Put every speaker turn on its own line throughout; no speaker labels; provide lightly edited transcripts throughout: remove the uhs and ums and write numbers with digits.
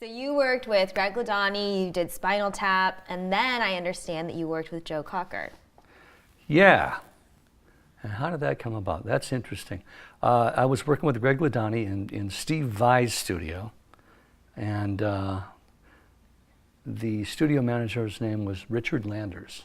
So you worked with Greg Ladani, you did Spinal Tap, and then I understand that you worked with Joe Cocker.
Yeah. And how did that come about? That's interesting. I was working with Greg Ladani in Steve Vai's studio, and the studio manager's name was Richard Landers,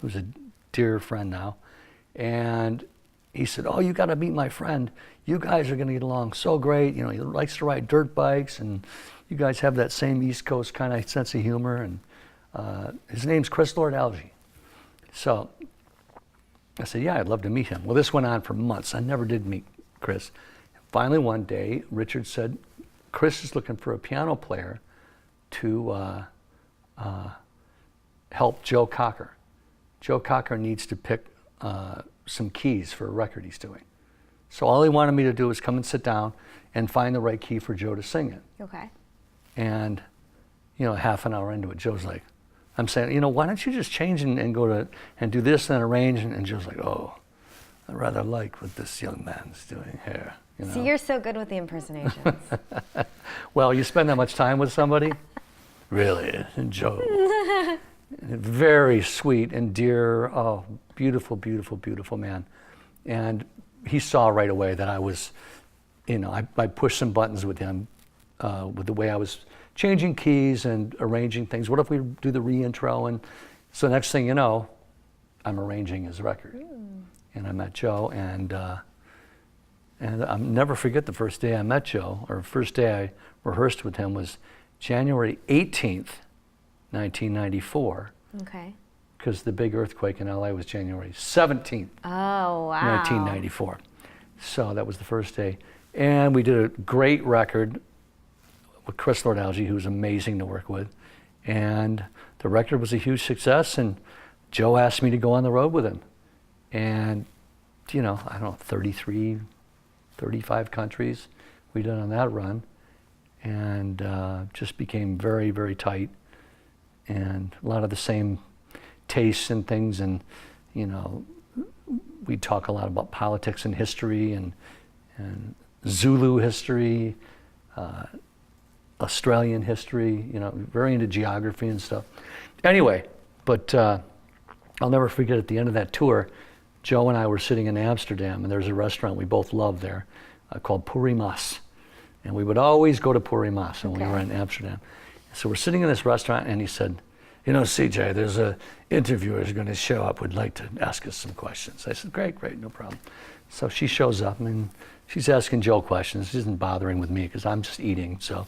who's a dear friend now. And he said, "Oh, you got to meet my friend. You guys are going to get along so great. You know, he likes to ride dirt bikes, and you guys have that same East Coast kind of sense of humor." And his name's Chris Lord-Alge. So I said, "Yeah, I'd love to meet him." Well, this went on for months. I never did meet Chris. Finally, one day, Richard said, "Chris is looking for a piano player to help Joe Cocker. Joe Cocker needs to pick some keys for a record he's doing." So all he wanted me to do was come and sit down and find the right key for Joe to sing in.
Okay.
And, you know, half an hour into it, Joe's like, I'm saying, "You know, why don't you just change and go to and do this and arrange?" And Joe's like, "Oh, I rather like what this young man's doing here." You know?
See, you're so good with the impersonations.
Well, you spend that much time with somebody? Really, and Joe. Very sweet and dear, oh, beautiful, beautiful, beautiful man. And he saw right away that I was, you know, I pushed some buttons with him, with the way I was changing keys and arranging things. What if we do the re-intro? And so next thing you know, I'm arranging his record. And I met Joe, and I'll never forget the first day I met Joe, or first day I rehearsed with him was January 18th, 1994.
Okay.
Because the big earthquake in LA was January 17th,
Oh, wow.
1994. So that was the first day. And we did a great record with Chris Lord-Alge, who was amazing to work with. And the record was a huge success, and Joe asked me to go on the road with him. And, you know, I don't know, 33, 35 countries we did on that run. And just became very, very tight. And a lot of the same tastes and things, and, you know, we talk a lot about politics and history and Zulu history, Australian history, you know, very into geography and stuff. Anyway, but I'll never forget at the end of that tour, Joe and I were sitting in Amsterdam, and there's a restaurant we both love there called Purimas. And we would always go to Purimas when we were in Amsterdam. So we're sitting in this restaurant, and he said, "You know, CJ, there's a interviewer who's going to show up, would like to ask us some questions." I said, great, no problem. So she shows up, and she's asking Joe questions. She isn't bothering with me because I'm just eating. So,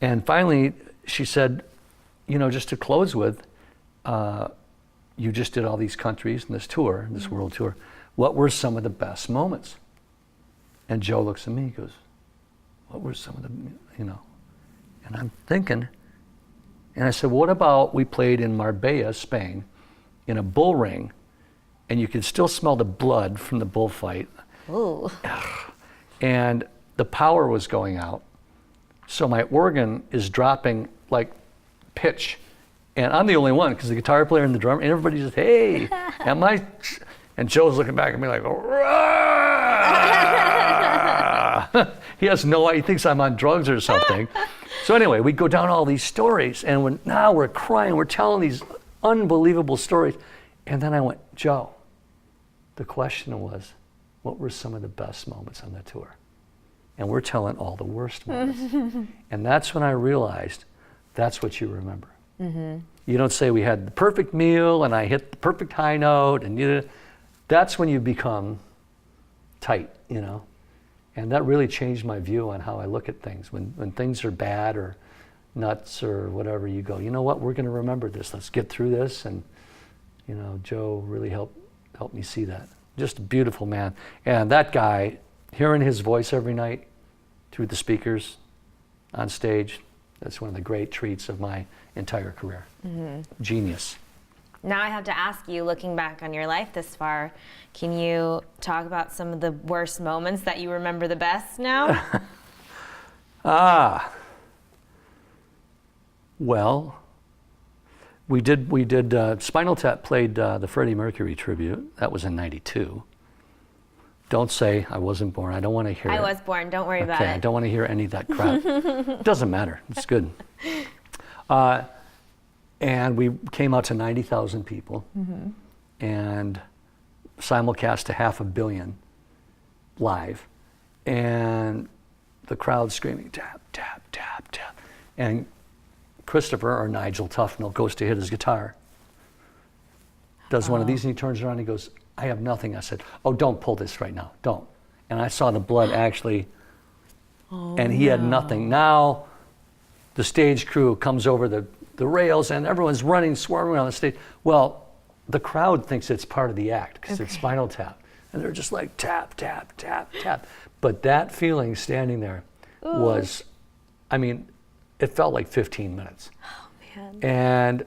and finally she said, "You know, just to close with, you just did all these countries in this tour, this world tour. What were some of the best moments?" And Joe looks at me, he goes, "What were some of the, you know?" And I'm thinking, and I said, "What about we played in Marbella, Spain, in a bull ring, and you could still smell the blood from the bullfight."
Ooh.
And the power was going out, so my organ is dropping like pitch, and I'm the only one because the guitar player and the drummer, and everybody just, "Hey," and Joe's looking back at me like, he has no idea, he thinks I'm on drugs or something. So anyway, we go down all these stories, and now we're crying, we're telling these unbelievable stories. And then I went, "Joe, the question was, what were some of the best moments on the tour?" And we're telling all the worst moments. And that's when I realized that's what you remember. Mm-hmm. You don't say we had the perfect meal and I hit the perfect high note, and that's when you become tight, you know. And that really changed my view on how I look at things. When things are bad or nuts or whatever, you go, "You know what, we're going to remember this. Let's get through this." And, you know, Joe really helped me see that. Just a beautiful man. And that guy, hearing his voice every night through the speakers on stage, that's one of the great treats of my entire career. Mm-hmm. Genius.
Now I have to ask you, looking back on your life this far, can you talk about some of the worst moments that you remember the best now?
Well, we did Spinal Tap played the Freddie Mercury tribute. That was in '92. Don't say I wasn't born. I don't want to hear it.
I was born. Don't worry about
Okay, I
it.
don't want to hear any of that crap. It doesn't matter. It's good. And we came out to 90,000 people and simulcast to 500 million live. And the crowd screaming, tap, tap, tap, tap. And Christopher, or Nigel Tufnell, goes to hit his guitar. Does one of these and he turns around and he goes, I have nothing. I said, oh, don't pull this right now. Don't. And I saw the blood actually, and he had nothing. Now the stage crew comes over the rails and everyone's running, swarming around the stage. Well, the crowd thinks it's part of the act because it's Spinal Tap. And they're just like tap, tap, tap, tap. But that feeling standing there was, I mean, it felt like 15 minutes.
Oh, man.
And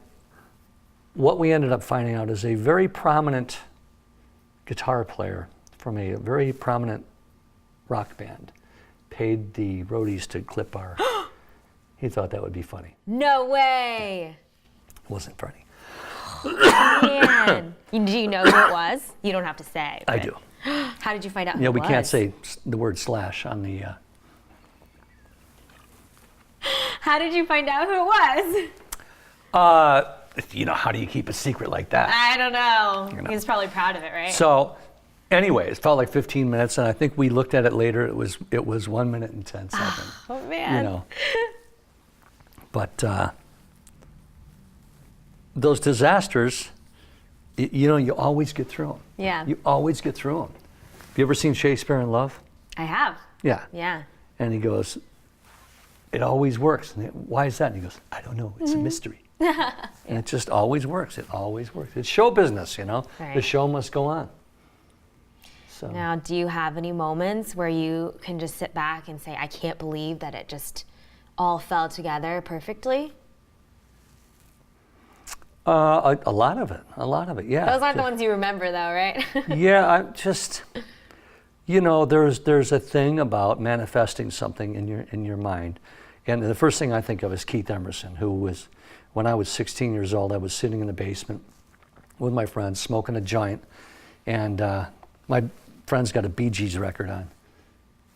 what we ended up finding out is a very prominent guitar player from a very prominent rock band paid the roadies to clip our. He thought that would be funny.
No way.
It wasn't funny.
Man. Do you know who it was? You don't have to say.
I
but
do.
How did you find out who
Yeah,
it
we
was?
can't say the word slash on the.
How did you find out who it was?
You know, how do you keep a secret like that?
I don't know.
You know.
He's probably proud of it, right?
So, anyway, it felt like 15 minutes, and I think we looked at it later. It was 1 minute and 10 seconds.
Oh, man.
You know. But those disasters, you know, you always get through them.
Yeah.
You always get through them. Have you ever seen Shakespeare in Love?
I have.
Yeah.
Yeah.
And he goes, it always works. And why is that? And he goes, I don't know. It's a mystery. And it just always works. It always works. It's show business, you know.
Right.
The show must go on. So.
Now, do you have any moments where you can just sit back and say, I can't believe that it just all fell together perfectly?
A lot of it, yeah.
Those aren't the ones you remember, though, right?
Yeah, I just, you know, there's a thing about manifesting something in your mind, and the first thing I think of is Keith Emerson, who was, when I was 16 years old, I was sitting in the basement with my friends smoking a joint, and my friends got a Bee Gees record on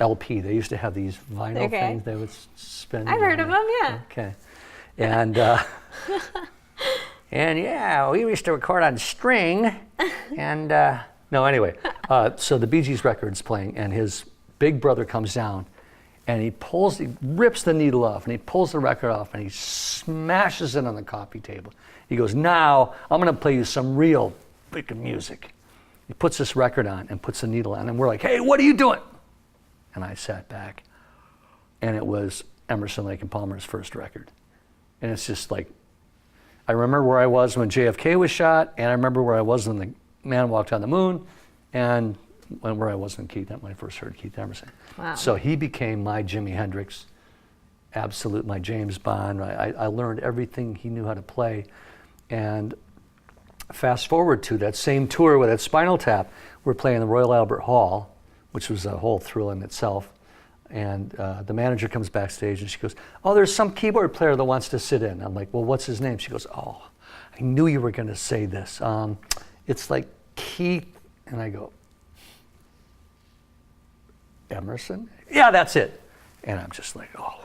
LP. They used to have these vinyl things they would spin.
I've heard of them, yeah.
Okay, and. And yeah, we used to record on string, and no, anyway. So the Bee Gees record's playing, and his big brother comes down, and he rips the needle off, and he pulls the record off, and he smashes it on the coffee table. He goes, now I'm gonna play you some real freaking music. He puts this record on and puts the needle on, and we're like, hey, what are you doing? And I sat back, and it was Emerson, Lake and Palmer's first record. And it's just like, I remember where I was when JFK was shot, and I remember where I was when the man walked on the moon, and where I was when I first heard Keith Emerson.
Wow.
So he became my Jimi Hendrix, my James Bond. I learned everything he knew how to play. And fast forward to that same tour with that Spinal Tap, we're playing the Royal Albert Hall, which was a whole thrill in itself. And the manager comes backstage and she goes, oh, there's some keyboard player that wants to sit in. I'm like, well, what's his name? She goes, oh, I knew you were going to say this. It's like Keith. And I go, Emerson? Yeah, that's it. And I'm just like, oh.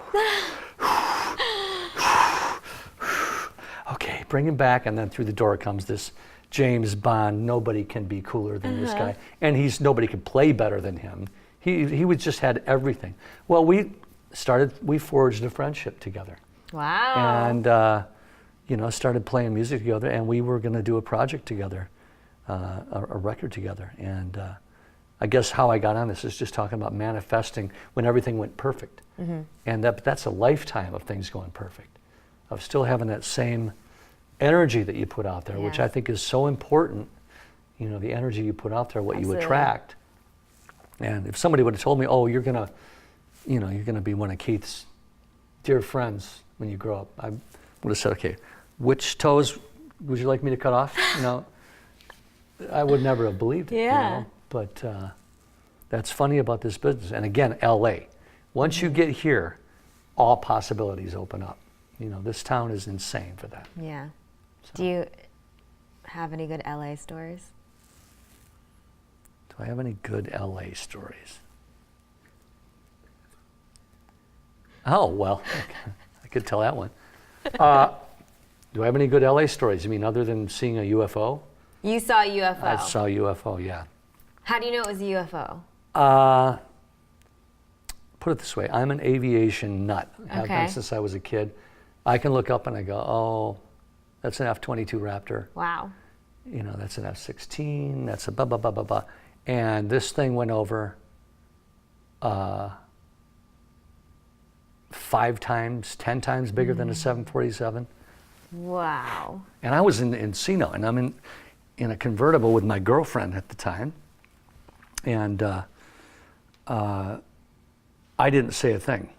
Okay, bring him back. And then through the door comes this James Bond. Nobody can be cooler than this guy. And nobody could play better than him. He just had everything. Well, we forged a friendship together.
Wow.
And, you know, started playing music together, and we were going to do a project together, a record together. And I guess how I got on this is just talking about manifesting when everything went perfect. Mm-hmm. And that's a lifetime of things going perfect, of still having that same energy that you put out there, which I think is so important. You know, the energy you put out there, what you attract. And if somebody would have told me, oh, you're gonna be one of Keith's dear friends when you grow up, I would have said, okay, which toes would you like me to cut off? You know, I would never have believed it.
Yeah.
You know? But that's funny about this business. And again, LA. Once you get here, all possibilities open up. You know, this town is insane for that.
Yeah.
So.
Do you have any good LA stories?
Do Do I have any good LA stories? Oh, well, I could tell that one. Do I have any good LA stories? You mean other than seeing a UFO?
You saw a UFO.
I saw a UFO, yeah.
How do you know it was a UFO?
Put it this way, I'm an aviation nut. Have been since I was a kid. I can look up and I go, oh, that's an F-22 Raptor.
Wow.
You know, that's an F-16, that's a blah, blah, blah, blah, blah. And this thing went over 5 times, 10 times bigger than a 747.
Wow.
And I was in Encino, and I'm in a convertible with my girlfriend at the time. And I didn't say a thing.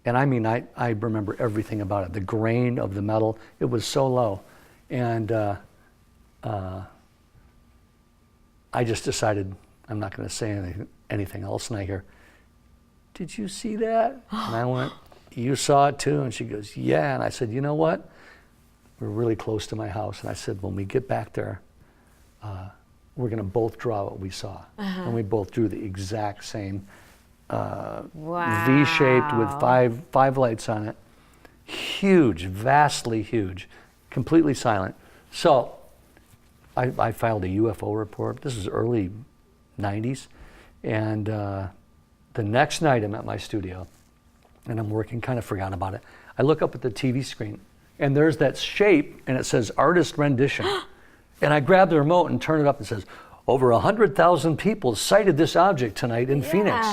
And I mean, I remember everything about it. The grain of the metal, it was so low. And I just decided I'm not going to say anything else. And I hear, did you see that? And I went, you saw it too? And she goes, yeah. And I said, you know what? We're really close to my house. And I said, when we get back there, we're going to both draw what we saw. And we both drew the exact same V-shaped with five lights on it. Huge, vastly huge, completely silent. So I filed a UFO report. This is early 90s. And the next night I'm at my studio and I'm working, kind of forgot about it. I look up at the TV screen and there's that shape and it says artist rendition. And I grab the remote and turn it up and it says, over 100,000 people sighted this object tonight in Phoenix.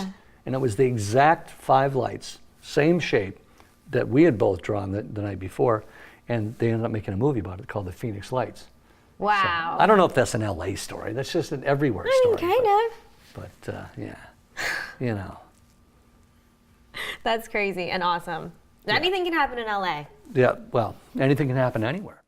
And it was the exact 5 lights, same shape that we had both drawn the night before. And they ended up making a movie about it called The Phoenix Lights.
Wow.
So, I don't know if that's an LA story. That's just an everywhere story.
Kind of.
But yeah, you know.
That's crazy and awesome. Anything can happen in LA.
Yeah, well, anything can happen anywhere.